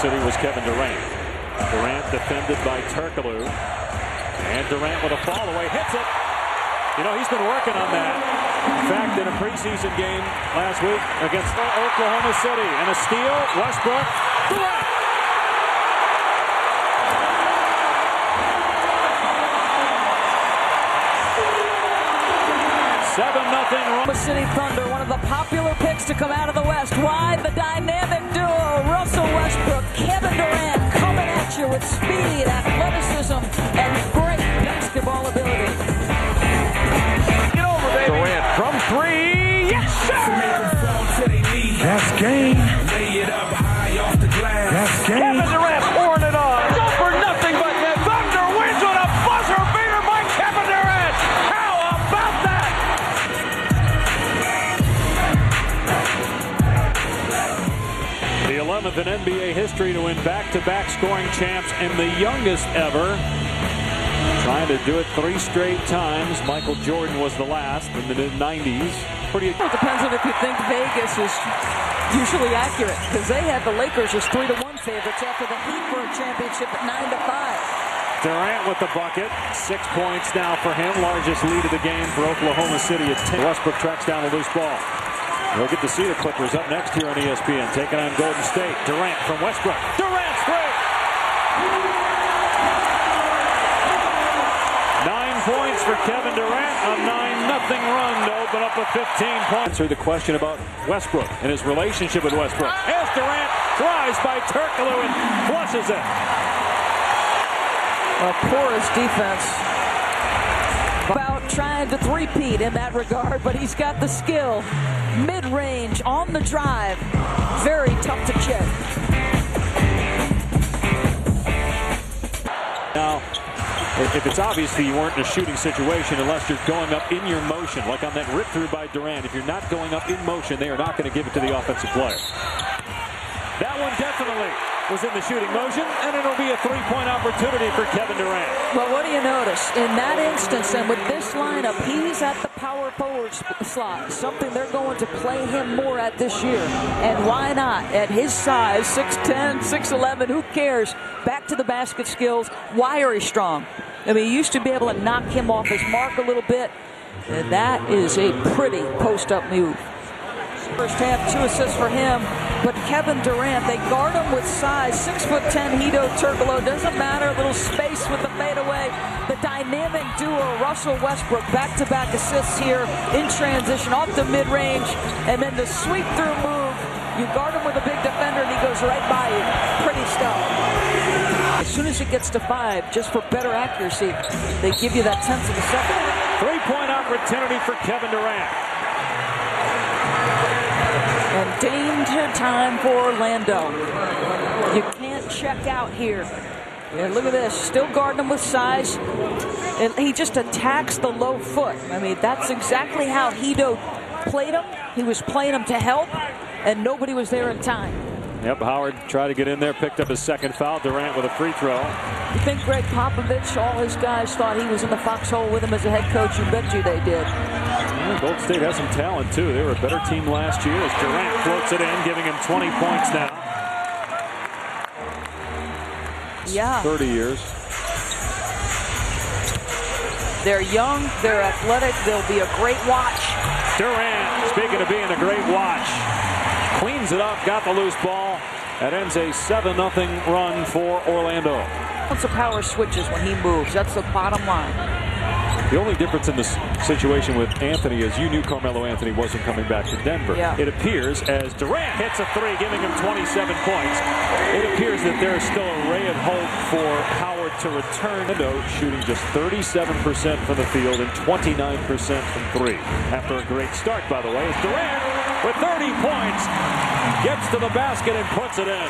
City was Kevin Durant. Durant defended by Turkoglu. And Durant with a fall away, hits it. You know, he's been working on that. In fact, in a preseason game last week against Oklahoma City. And a steal, Westbrook, Durant. Oklahoma City Thunder, one of the popular picks to come out of the West. Why? The dynamic duo, Russell Westbrook, Kevin Durant, coming at you with speed, athleticism, and great basketball ability. Get over, baby. Durant from three. Yes, sir! That's game. Lay it up high off the glass. That's game. Kevin Durant pouring it on. Go for nothing but the Thunder wins on a buzzer beater by Kevin Durant. How about that? The 11th in NBA history to win back-to-back scoring champs and the youngest ever. Trying to do it 3 straight times. Michael Jordan was the last in the mid-90s. It depends on if you think Vegas is usually accurate, because they had the Lakers as 3-1 favorites after the Heat for a championship at 9-5. Durant with the bucket. 6 points now for him. Largest lead of the game for Oklahoma City at 10. Westbrook tracks down a loose ball. We'll get to see the Clippers up next here on ESPN, taking on Golden State. Durant from Westbrook. Durant's three. 9 points for Kevin Durant. A 9-0 run to open up with 15 points. Answer the question about Westbrook and his relationship with Westbrook. As Durant tries by Turkoglu and flushes it. A porous defense. About trying to three-peat in that regard, but he's got the skill. Mid-range, on the drive. Very tough to check. Now, if it's obvious that you weren't in a shooting situation unless you're going up in your motion, like on that rip through by Durant, if you're not going up in motion, they are not going to give it to the offensive player. That one definitely was in the shooting motion, and it'll be a 3-point opportunity for Kevin Durant. Well, what do you notice? In that instance, and with this lineup, he's at the power forward slot, something they're going to play him more at this year. And why not? At his size, 6'10", 6'11", who cares? Back to the basket skills, wiry strong. I mean, you used to be able to knock him off his mark a little bit, and that is a pretty post-up move. First half, 2 assists for him, but Kevin Durant, they guard him with size. 6'10", Hedo Turkoglu, doesn't matter, a little space with the fadeaway. The dynamic duo, Russell Westbrook, back-to-back assists here in transition, off the mid-range, and then the sweep-through move. You guard him with a big defender, and he goes right by you. Pretty stuff. As soon as it gets to 5, just for better accuracy, they give you that 10th of a second. 3-point opportunity for Kevin Durant. And danger time for Orlando. You can't check out here. And look at this, still guarding him with size. And he just attacks the low foot. I mean, that's exactly how Hedo played him. He was playing him to help, and nobody was there in time. Yep, Howard tried to get in there, picked up his second foul. Durant with a free throw. You think Greg Popovich, all his guys thought he was in the foxhole with him as a head coach? You bet you they did. Yeah, Golden State has some talent, too. They were a better team last year as Durant floats it in, giving him 20 points now. Yeah. 30 years. They're young, they're athletic, they'll be a great watch. Durant, speaking of being a great watch, cleans it up, got the loose ball. That ends a 7-0 run for Orlando. Lots of power switches when he moves. That's the bottom line. The only difference in this situation with Anthony is you knew Carmelo Anthony wasn't coming back to Denver. Yeah. It appears as Durant hits a 3, giving him 27 points, it appears that there's still a ray of hope for Howard to return. Orlando shooting just 37% from the field and 29% from 3. After a great start, by the way, as Durant with 30 points gets to the basket and puts it in.